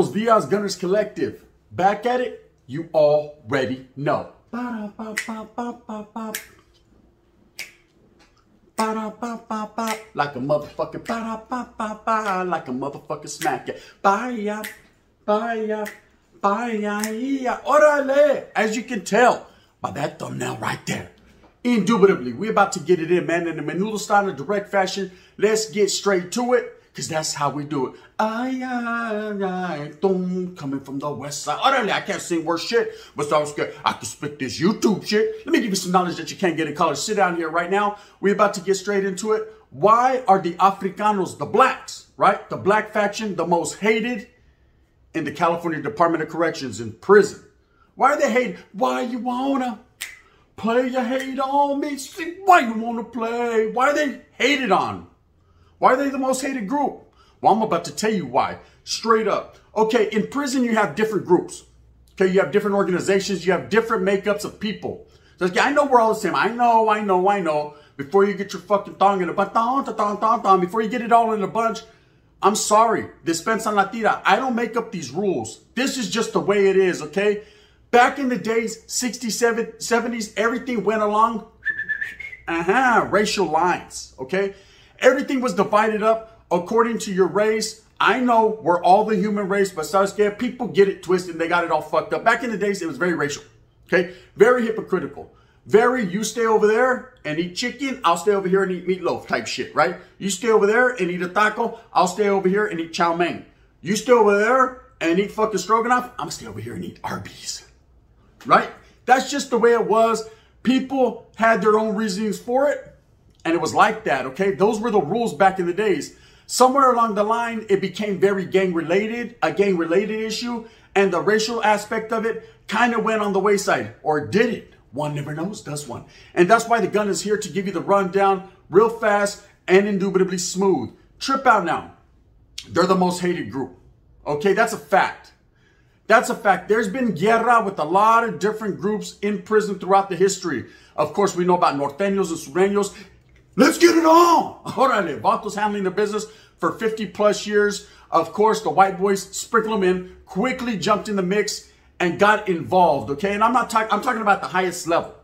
Buenos Dias, Gunners Collective. Back at it, you already know. Ba-da-ba-ba-ba-ba-ba. Ba-da-ba-ba-ba. Like a motherfucking ba-da-ba-ba-ba. Like a motherfucking smack it. Bye-ya, bye-ya, bye-ya. Orale! As you can tell by that thumbnail right there. Indubitably, we're about to get it in, man. In the Menudo style, in direct fashion. Let's get straight to it. Because that's how we do it. Coming from the west side. Orale, I can't sing worse shit, but I'm scared. I can spit this YouTube shit. Let me give you some knowledge that you can't get in college. Sit down here right now. We're about to get straight into it. Why are the Africanos, the blacks, right? The black faction, the most hated in the California Department of Corrections in prison? Why are they hated? Why you wanna play your hate on me? See, why you wanna play? Why are they hated on? Why are they the most hated group? Well, I'm about to tell you why. Straight up. Okay, in prison, you have different groups. Okay, you have different organizations. You have different makeups of people. So, okay, I know we're all the same. I know. Before you get your fucking thong in a bunch, before you get it all in a bunch, I'm sorry. Dispensa la tira. I don't make up these rules. This is just the way it is, okay? Back in the days, 60s, 70s, everything went along racial lines, okay? Everything was divided up according to your race. I know we're all the human race, but Sasuke, people get it twisted and they got it all fucked up. Back in the days, it was very racial, okay? Very hypocritical. Very, you stay over there and eat chicken, I'll stay over here and eat meatloaf type shit, right? You stay over there and eat a taco, I'll stay over here and eat chow mein. You stay over there and eat fucking stroganoff, I'm gonna stay over here and eat Arby's, right? That's just the way it was. People had their own reasons for it. And it was like that, okay? Those were the rules back in the days. Somewhere along the line, it became very gang-related, a gang-related issue, and the racial aspect of it kind of went on the wayside. Or did it? One never knows, does one? And that's why the gun is here to give you the rundown real fast and indubitably smooth. Trip out now. They're the most hated group. Okay, that's a fact. That's a fact. There's been guerra with a lot of different groups in prison throughout the history. Of course, we know about norteños and sureños. Let's get it on. Orale, Vatos handling the business for 50 plus years. Of course, the white boys sprinkle them in, quickly jumped in the mix and got involved, okay? And I'm talking about the highest level.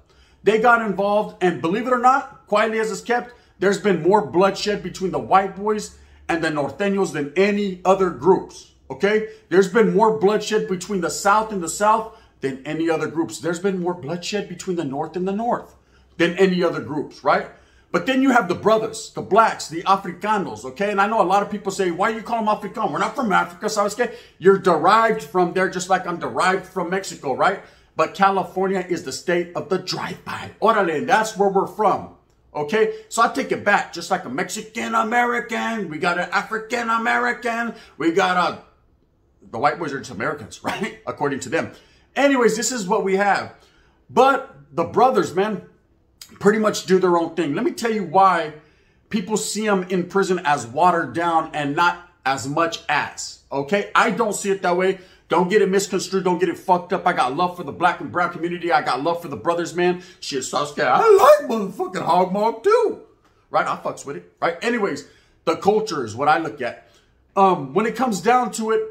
They got involved, and believe it or not, quietly as it's kept, there's been more bloodshed between the white boys and the norteños than any other groups, okay? There's been more bloodshed between the South and the South than any other groups. There's been more bloodshed between the North and the North than any other groups, right? But then you have the brothers, the blacks, the Africanos, okay? And I know a lot of people say, why you call them African? We're not from Africa, ¿sabes qué? You're derived from there just like I'm derived from Mexico, right? But California is the state of the drive-by. Orale, and that's where we're from, okay? So I take it back, just like a Mexican-American, we got an African-American, we got the white boys are just Americans, right? According to them. Anyways, this is what we have. But the brothers, man, pretty much do their own thing. Let me tell you why people see them in prison as watered down and not as much as, okay? I don't see it that way. Don't get it misconstrued. Don't get it fucked up. I got love for the black and brown community. I got love for the brothers, man. Shit, Sasuke, I like motherfucking hog mog too. Right? I fucks with it. Right? Anyways, the culture is what I look at. When it comes down to it,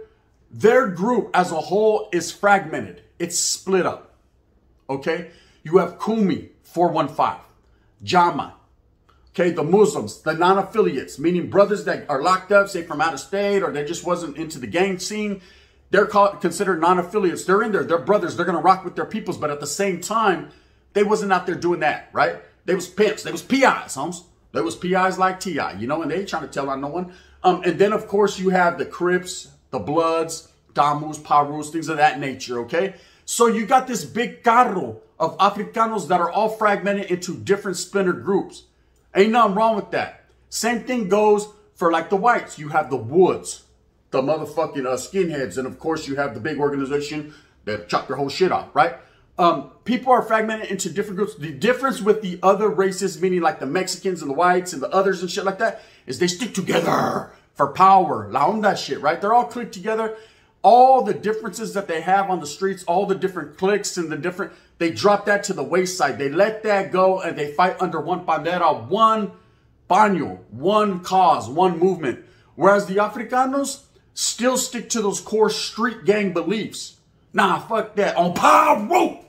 their group as a whole is fragmented. It's split up. Okay? You have Kumi 415, Jama, okay, the Muslims, the non-affiliates, meaning brothers that are locked up, say from out of state, or they just wasn't into the gang scene. They're considered non-affiliates. They're in there. They're brothers. They're going to rock with their peoples. But at the same time, they wasn't out there doing that, right? They was pimps. They was PIs, homes. They was PIs like T.I., you know, and they ain't trying to tell on no one. And then, of course, you have the Crips, the Bloods, Damus, Parus, things of that nature, okay? So you got this big carro of Africanos that are all fragmented into different splinter groups. Ain't nothing wrong with that. Same thing goes for like the whites. You have the Woods, the motherfucking skinheads. And of course you have the big organization that chop their whole shit off, right? People are fragmented into different groups. The difference with the other races, meaning like the Mexicans and the whites and the others and shit like that, is they stick together for power. La onda shit, right? They're all clicked together. All the differences that they have on the streets, all the different cliques and the different, they drop that to the wayside. They let that go and they fight under one bandera, one baño, one cause, one movement. Whereas the Africanos, still stick to those core street gang beliefs. Nah, fuck that. On Piru.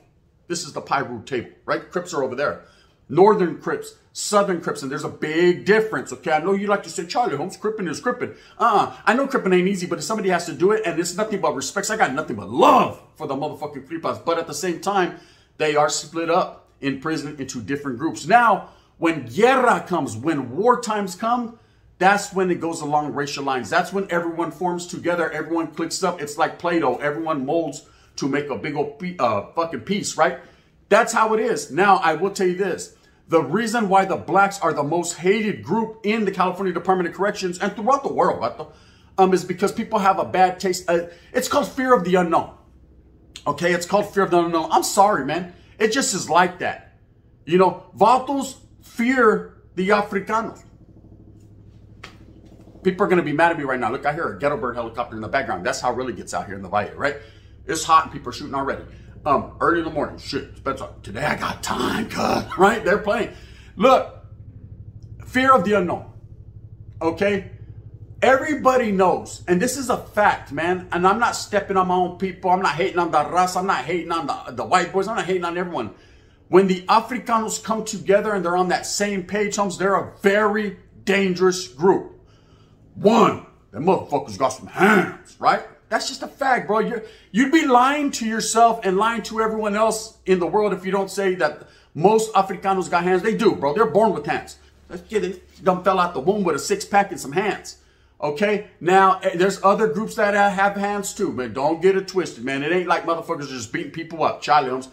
This is the Piru table, right? Crips are over there. Northern Crips, Southern Crips, and there's a big difference, okay? I know you like to say, Charlie Holmes, Crippin' is Crippin'. I know Crippin' ain't easy, but if somebody has to do it, and it's nothing but respect, so I got nothing but love for the motherfucking Cripas. But at the same time, they are split up in prison into different groups. Now, when guerra comes, when war times come, that's when it goes along racial lines. That's when everyone forms together, everyone clicks up. It's like Play-Doh. Everyone molds to make a big old fucking piece, right? That's how it is. Now, I will tell you this. The reason why the blacks are the most hated group in the California Department of Corrections and throughout the world, is because people have a bad taste. It's called fear of the unknown. Okay, it's called fear of the unknown. I'm sorry, man. It just is like that. You know, Vatos fear the Africanos. People are going to be mad at me right now. Look, I hear a ghetto bird helicopter in the background. That's how it really gets out here in the Valle, right? It's hot and people are shooting already. Early in the morning, shit, Spencer, today I got time, cut, right? They're playing. Look, fear of the unknown, okay? Everybody knows, and this is a fact, man, and I'm not stepping on my own people. I'm not hating on the race. I'm not hating on the white boys. I'm not hating on everyone. When the Africanos come together and they're on that same page, Holmes, they're a very dangerous group. One, them motherfuckers got some hands, right? That's just a fact, bro. You'd be lying to yourself and lying to everyone else in the world if you don't say that most Africanos got hands. They do, bro. They're born with hands. They done fell out the womb with a six-pack and some hands. Okay? Now, there's other groups that have hands too, man. Don't get it twisted, man. It ain't like motherfuckers just beating people up. Charlie Holmes,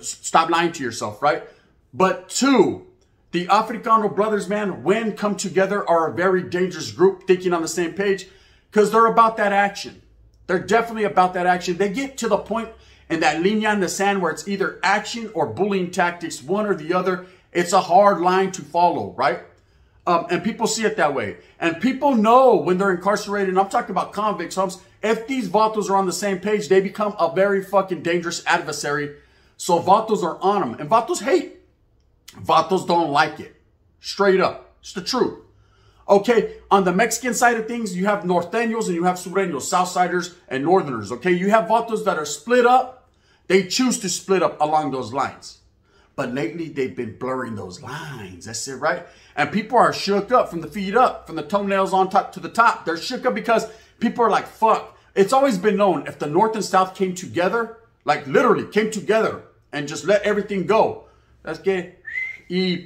stop lying to yourself, right? But two, the Africano brothers, man, when come together, are a very dangerous group thinking on the same page because they're about that action. They're definitely about that action. They get to the point in that linea in the sand where it's either action or bullying tactics, one or the other. It's a hard line to follow, right? And people see it that way. And people know when they're incarcerated, and I'm talking about convicts, Holmes, if these Vatos are on the same page, they become a very fucking dangerous adversary. So Vatos are on them. And Vatos hate. Vatos don't like it. Straight up. It's the truth. Okay, on the Mexican side of things, you have Norteños and you have Sureños, Southsiders and Northerners, okay? You have Vatos that are split up. They choose to split up along those lines. But lately, they've been blurring those lines. That's it, right? And people are shook up from the feet up, from the toenails on top to the top. They're shook up because people are like, fuck. It's always been known if the North and South came together, like literally came together and just let everything go. That's gay.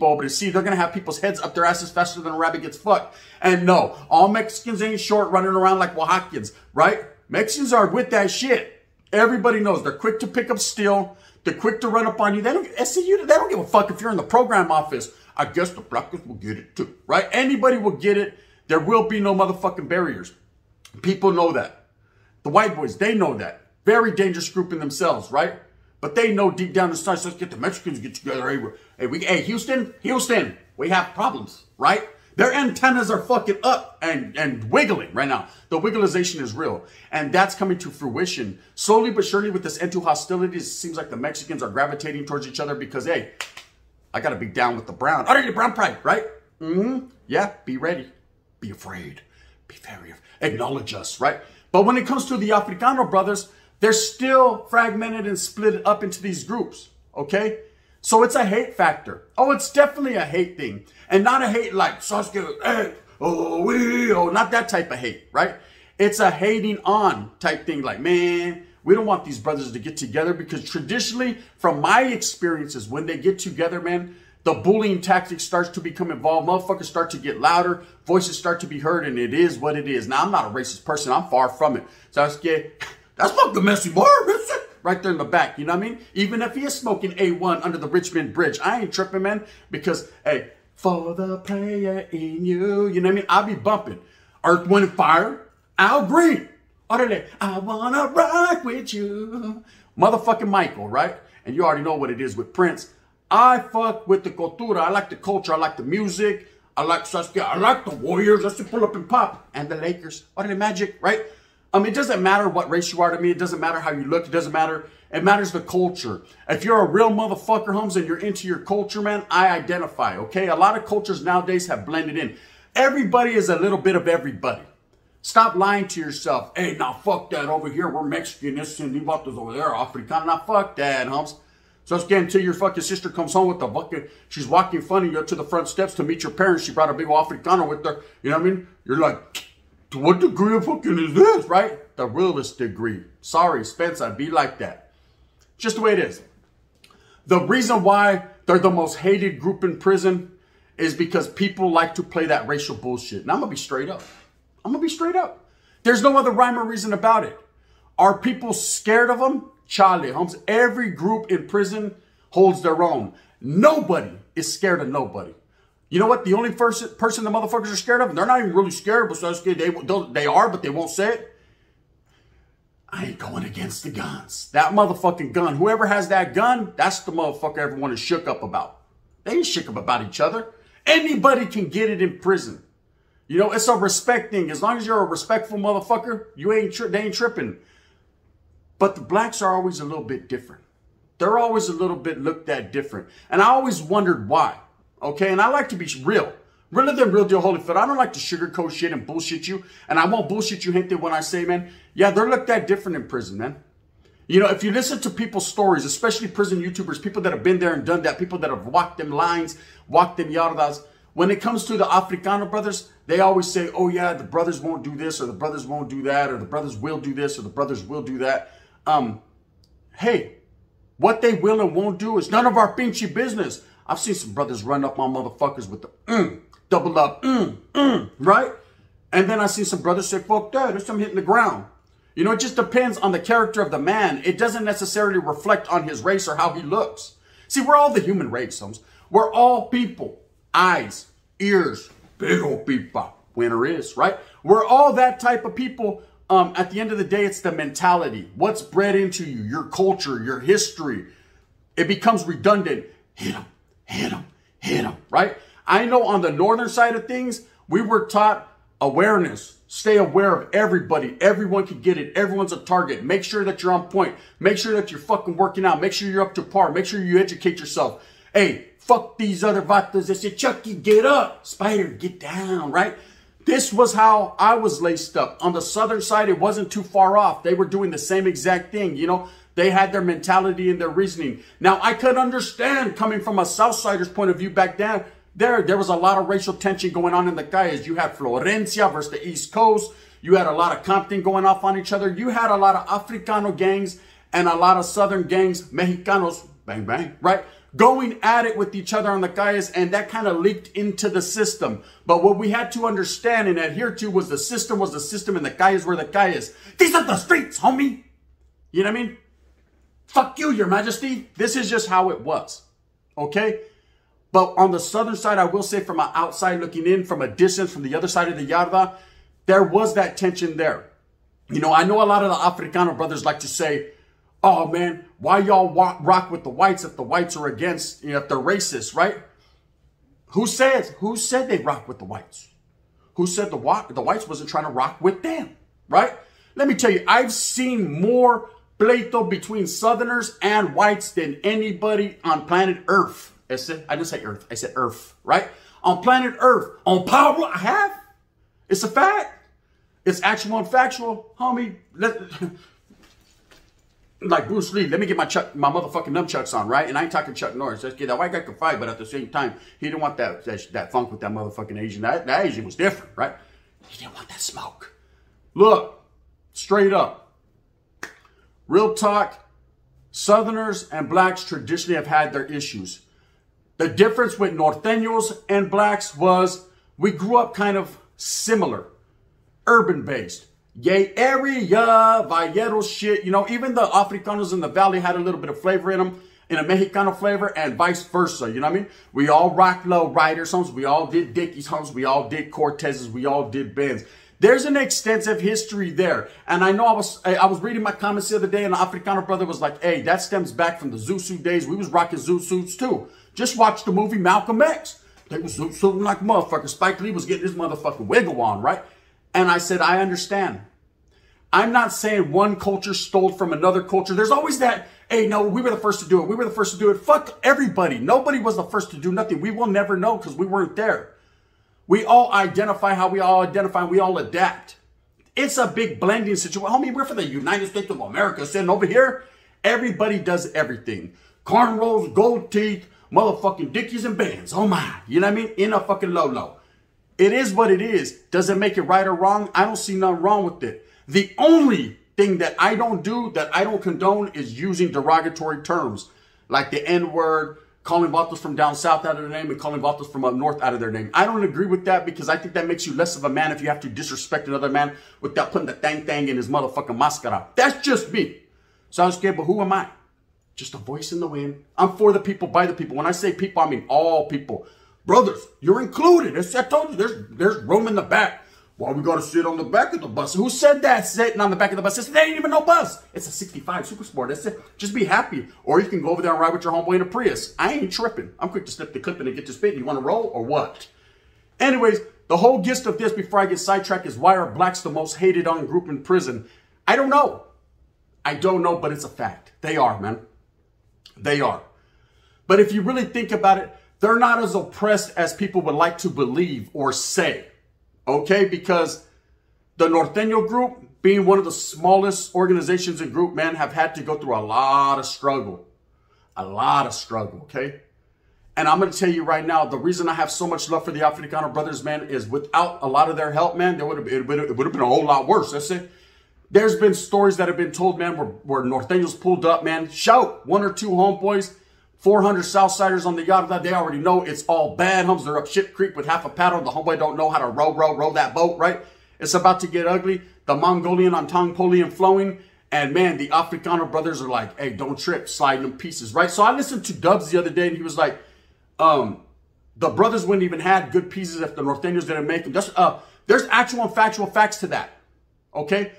Pobre. See, they're going to have people's heads up their asses faster than a rabbit gets fucked. And no, all Mexicans ain't short running around like Oaxacans, right? Mexicans are with that shit. Everybody knows. They're quick to pick up steel. They're quick to run up on you. They don't give a fuck if you're in the program office. I guess the blackers will get it too, right? Anybody will get it. There will be no motherfucking barriers. People know that. The white boys, they know that. Very dangerous group in themselves, right? But they know deep down inside, so let's get the Mexicans to get together. Hey, Houston, we have problems, right? Their antennas are fucking up and wiggling right now. The wigglization is real. And that's coming to fruition. Slowly but surely with this end to hostilities, it seems like the Mexicans are gravitating towards each other because, hey, I got to be down with the brown. I need brown pride, right? Yeah, be ready. Be afraid. Be very, acknowledge us, right? But when it comes to the Africano brothers, they're still fragmented and split up into these groups, okay? So it's a hate factor. Oh, it's definitely a hate thing. And not a hate like, Sasuke, hey, not that type of hate, right? It's a hating on type thing like, man, we don't want these brothers to get together because traditionally, from my experiences, when they get together, man, the bullying tactic starts to become involved. Motherfuckers start to get louder. Voices start to be heard, and it is what it is. Now, I'm not a racist person. I'm far from it. Sasuke, that's not the messy bar, right there in the back, you know what I mean? Even if he is smoking A1 under the Richmond Bridge, I ain't tripping, man, because, hey, for the prayer in you, you know what I mean? I'll be bumping Earth, Wind, and Fire, Al Green, Orale, I wanna rock with you, motherfucking Michael, right? And you already know what it is with Prince. I fuck with the cultura, I like the culture, I like the music, I like Sasuke, I like the Warriors, let's just pull up and pop, and the Lakers, Orale Magic, right? It doesn't matter what race you are to me. It doesn't matter how you look. It doesn't matter. It matters the culture. If you're a real motherfucker, Holmes, and you're into your culture, man, I identify, okay? A lot of cultures nowadays have blended in. Everybody is a little bit of everybody. Stop lying to yourself. Hey, now fuck that over here. We're Mexican. This and Vatos over there. Africano. Now fuck that, humps. So it's getting until your fucking sister comes home with the fucking, she's walking funny you up to the front steps to meet your parents. She brought a big Africano with her. You know what I mean? You're like, to what degree of fucking is this, right? The realest degree. Sorry, Spence, I'd be like that. Just the way it is. The reason why they're the most hated group in prison is because people like to play that racial bullshit. And I'm going to be straight up. I'm going to be straight up. There's no other rhyme or reason about it. Are people scared of them? Charlie, Holmes. Every group in prison holds their own. Nobody is scared of nobody. You know what? The only person the motherfuckers are scared of, and they're not even really scared, but so scared they are, but they won't say it. I ain't going against the guns. That motherfucking gun, whoever has that gun, that's the motherfucker everyone is shook up about. They ain't shook up about each other. Anybody can get it in prison. You know, it's a respect thing. As long as you're a respectful motherfucker, they ain't tripping. But the blacks are always a little bit different. They're always a little bit looked at different. And I always wondered why. Okay, and I like to be real. Realer than real deal, Holyfield. I don't like to sugarcoat shit and bullshit you. And I won't bullshit you, gente, when I say, man, yeah, they're looked at different in prison, man. You know, if you listen to people's stories, especially prison YouTubers, people that have been there and done that, people that have walked them lines, walked them yardas, when it comes to the Africano brothers, they always say, oh yeah, the brothers won't do this, or the brothers won't do that, or the brothers will do this, or the brothers will do that. Hey, what they will and won't do is none of our pinchy business. I've seen some brothers run up on motherfuckers with the double up, right? And then I see some brothers say, fuck that, there's some hitting the ground. You know, it just depends on the character of the man. It doesn't necessarily reflect on his race or how he looks. See, we're all the human race, homes. We're all people. Eyes, ears, big old people. Winner is, right? We're all that type of people. At the end of the day, it's the mentality. What's bred into you, your culture, your history. It becomes redundant. Hit him, hit him, hit him, right? I know on the northern side of things, we were taught awareness. Stay aware of everybody. Everyone can get it. Everyone's a target. Make sure that you're on point. Make sure that you're fucking working out. Make sure you're up to par. Make sure you educate yourself. Hey, fuck these other vatos that say, Chucky, get up. Spider, get down, right? This was how I was laced up. On the southern side, it wasn't too far off. They were doing the same exact thing, you know. They had their mentality and their reasoning. Now, I could understand coming from a Southsider's point of view back then. There was a lot of racial tension going on in the Calles. You had Florencia versus the East Coast. You had a lot of Compton going off on each other. You had a lot of Africano gangs and a lot of Southern gangs, Mexicanos, bang, bang, right? Going at it with each other on the Calles, and that kind of leaked into the system. But what we had to understand and adhere to was the system, and the Calles were the Calles. These are the streets, homie. You know what I mean? Fuck you, Your Majesty. This is just how it was, okay? But on the southern side, I will say from an outside looking in, from a distance, from the other side of the yarda, there was that tension there. You know, I know a lot of the Africano brothers like to say, oh man, why y'all rock with the whites if the whites are against, you know, if they're racist, right? Who said they rock with the whites? Who said the whites wasn't trying to rock with them, right? Let me tell you, I've seen more pleito between Southerners and whites than anybody on planet Earth. I didn't say Earth. I said Earth, right? On planet Earth. On Pablo, I have. It's a fact. It's actual and factual. Homie, like Bruce Lee, let me get my motherfucking nunchucks on, right? And I ain't talking Chuck Norris. That white guy could fight, but at the same time, he didn't want that funk with that motherfucking Asian. That Asian was different, right? He didn't want that smoke. Look, straight up. Real talk, Southerners and blacks traditionally have had their issues. The difference with Norteños and blacks was we grew up kind of similar, urban-based. Gay area, Vallero shit. You know, even the Africanos in the valley had a little bit of flavor in them, in a Mexicano flavor, and vice versa. You know what I mean? We all rocked low riders homes. We all did Dickies homes. We all did Cortezes. We all did Benz. There's an extensive history there. And I know I was reading my comments the other day, and the Africano brother was like, hey, that stems back from the Zoo Suit days. We was rocking Zoo Suits too. Just watch the movie Malcolm X. They was suiting like motherfuckers. Spike Lee was getting his motherfucking wiggle on, right? And I said, I understand. I'm not saying one culture stole from another culture. There's always that, hey, no, we were the first to do it. We were the first to do it. Fuck everybody. Nobody was the first to do nothing. We will never know because we weren't there. We all identify how we all identify, and we all adapt. It's a big blending situation. Homie, we're from the United States of America. Sitting over here, everybody does everything. Cornrows, gold teeth, motherfucking dickies and bands. Oh my. You know what I mean? In a fucking low. It is what it is. Does it make it right or wrong? I don't see nothing wrong with it. The only thing that I don't do, that I don't condone, is using derogatory terms. Like the N-word, calling Vatos from down south out of their name and calling Vatos from up north out of their name. I don't agree with that because I think that makes you less of a man if you have to disrespect another man without putting the thang in his motherfucking mascara. That's just me. Sounds good, but who am I? Just a voice in the wind. I'm for the people, by the people. When I say people, I mean all people. Brothers, you're included. I told you, there's room in the back. Why we gotta sit on the back of the bus? Who said that? Sitting on the back of the bus. I said, there ain't even no bus. It's a 65 Super Sport. That's it. Just be happy. Or you can go over there and ride with your homeboy in a Prius. I ain't tripping. I'm quick to snip the clip and get to spit. You want to roll or what? Anyways, the whole gist of this, before I get sidetracked, is why are blacks the most hated on group in prison? I don't know. I don't know, but it's a fact. They are, man. They are. But if you really think about it, they're not as oppressed as people would like to believe or say. Okay, because the Norteño group, being one of the smallest organizations in group, man, have had to go through a lot of struggle. A lot of struggle, okay? And I'm going to tell you right now, the reason I have so much love for the Africano brothers, man, is without a lot of their help, man, it would have been a whole lot worse. That's it. There's been stories that have been told, man, where Norteños pulled up, man. Shout, 1 or 2 homeboys, 400 Southsiders on the yacht. That they already know it's all bad. Homes, they're up shit creek with half a paddle. The homeboy don't know how to row that boat, right? It's about to get ugly. The Mongolian on Tongpolian flowing. And man, the Africano brothers are like, hey, don't trip, sliding them pieces, right? So I listened to Dubs the other day and he was like, the brothers wouldn't even had good pieces if the Norteños didn't make them. There's actual and factual facts to that, okay?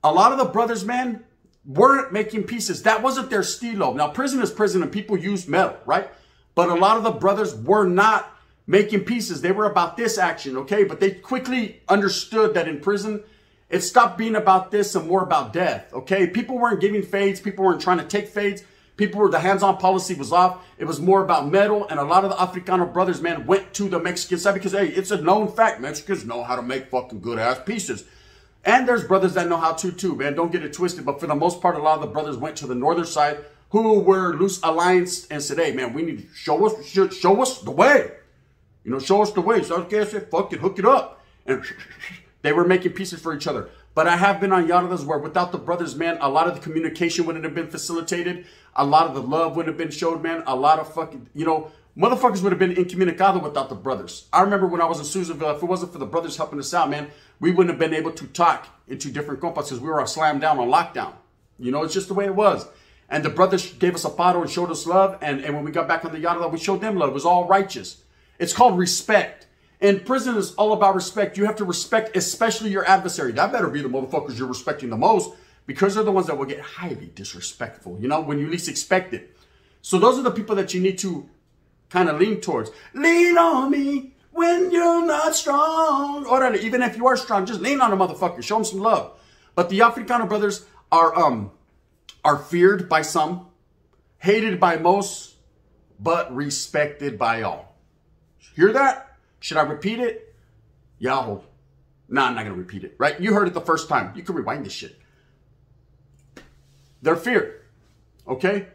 A lot of the brothers, man, weren't making pieces. That wasn't their stilo. Now, prison is prison and people use metal, right? But a lot of the brothers were not making pieces. They were about this action, okay? But they quickly understood that in prison, it stopped being about this and more about death, okay? People weren't giving fades. People weren't trying to take fades. The hands-on policy was off. It was more about metal. And a lot of the Africano brothers, man, went to the Mexican side because, hey, it's a known fact. Mexicans know how to make fucking good-ass pieces. And there's brothers that know how to too, man. Don't get it twisted. But for the most part, a lot of the brothers went to the northern side who were loose alliance and said, hey, man, we need to show us the way. You know, show us the way. So I said, fuck it, hook it up. And they were making pieces for each other. But I have been on yardas where without the brothers, man, a lot of the communication wouldn't have been facilitated. A lot of the love wouldn't have been showed, man. A lot of fucking, you know, motherfuckers would have been incommunicado without the brothers. I remember when I was in Susanville, if it wasn't for the brothers helping us out, man, we wouldn't have been able to talk into different compas because we were slammed down on lockdown. You know, it's just the way it was. And the brothers gave us a paro and showed us love. And when we got back on the yarda, we showed them love. It was all righteous. It's called respect. And prison is all about respect. You have to respect, especially your adversary. That better be the motherfuckers you're respecting the most because they're the ones that will get highly disrespectful, you know, when you least expect it. So those are the people that you need to kind of lean towards. Lean on me when you're not strong. Or even if you are strong, just lean on a motherfucker. Show them some love. But the Africano brothers are feared by some, hated by most, but respected by all. Hear that? Should I repeat it? Yahoo. Nah, I'm not going to repeat it, right? You heard it the first time. You can rewind this shit. They're feared, okay?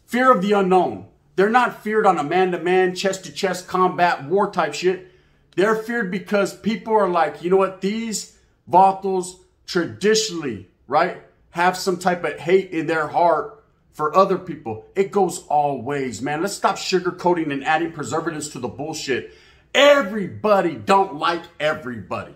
Fear of the unknown. They're not feared on a man-to-man, chest-to-chest combat war type shit. They're feared because people are like, you know what? These vatos traditionally, right, have some type of hate in their heart for other people. It goes all ways, man. Let's stop sugarcoating and adding preservatives to the bullshit. Everybody don't like everybody.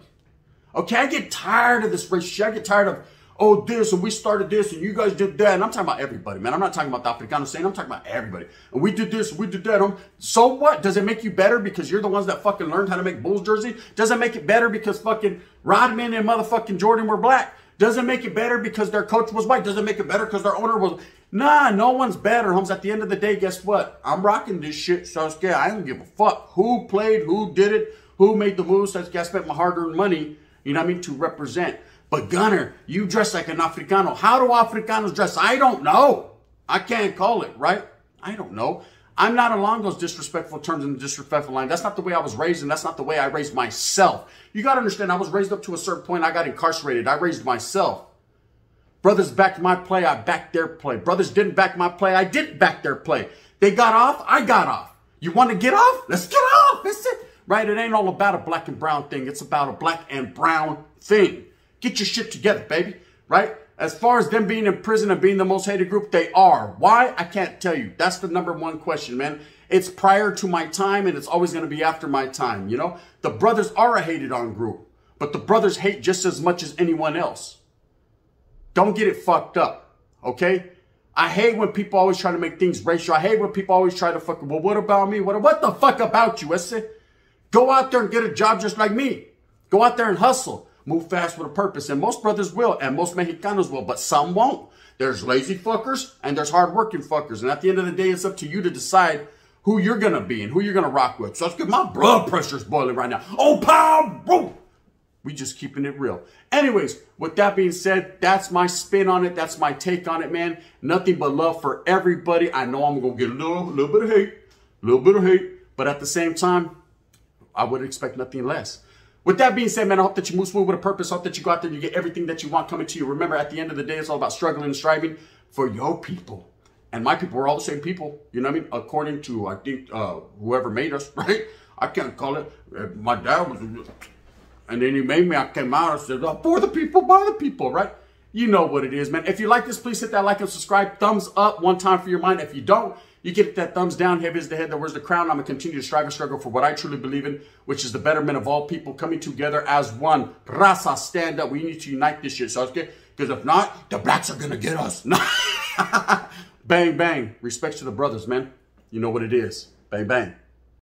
Okay, I get tired of this race shit. I get tired of, oh, this, and we started this, and you guys did that. And I'm talking about everybody, man. I'm not talking about the Africano saying. I'm talking about everybody. And we did this, we did that. So what? Does it make you better because you're the ones that fucking learned how to make Bulls jersey? Does it make it better because fucking Rodman and motherfucking Jordan were black? Does it make it better because their coach was white? Does it make it better because their owner was... Nah, no one's better, homes. At the end of the day, guess what? I'm rocking this shit, Sasuke. I don't give a fuck who played, who did it, who made the moves. Sasuke, I spent my hard-earned money, you know what I mean, to represent. But Gunner, you dress like an Africano. How do Africanos dress? I don't know. I can't call it, right? I don't know. I'm not along those disrespectful terms and disrespectful lines. That's not the way I was raised, and that's not the way I raised myself. You got to understand, I was raised up to a certain point. I got incarcerated. I raised myself. Brothers backed my play. I backed their play. Brothers didn't back my play. I didn't back their play. They got off. I got off. You want to get off? Let's get off. That's it. Right? It ain't all about a black and brown thing. It's about a black and brown thing. Get your shit together, baby. Right? As far as them being in prison and being the most hated group, they are. Why? I can't tell you. That's the number one question, man. It's prior to my time, and it's always going to be after my time, you know? The brothers are a hated on group, but the brothers hate just as much as anyone else. Don't get it fucked up, okay? I hate when people always try to make things racial. I hate when people always try to well, what about me? What the fuck about you, ese? Go out there and get a job just like me. Go out there and hustle. Move fast with a purpose. And most brothers will, and most Mexicanos will, but some won't. There's lazy fuckers, and there's hardworking fuckers. And at the end of the day, it's up to you to decide who you're going to be and who you're going to rock with. So let's get my blood pressure's boiling right now. Oh, pow! We just keeping it real. Anyways, with that being said, that's my spin on it. That's my take on it, man. Nothing but love for everybody. I know I'm going to get a little bit of hate. But at the same time, I would expect nothing less. With that being said, man, I hope that you move smooth with a purpose. I hope that you go out there and you get everything that you want coming to you. Remember, at the end of the day, it's all about struggling and striving for your people. And my people are all the same people. You know what I mean? According to, I think, whoever made us, right? I can't call it. My dad was, and then he made me. I came out and said, for the people, by the people, right? You know what it is, man. If you like this, please hit that like and subscribe. Thumbs up one time for your mind. If you don't, you get that thumbs down. Heavy is the head that wears the crown. I'm going to continue to strive and struggle for what I truly believe in, which is the betterment of all people coming together as one. Raza, stand up. We need to unite this shit, Sasuke. Because if not, the blacks are going to get us. Bang, bang. Respects to the brothers, man. You know what it is. Bang, bang.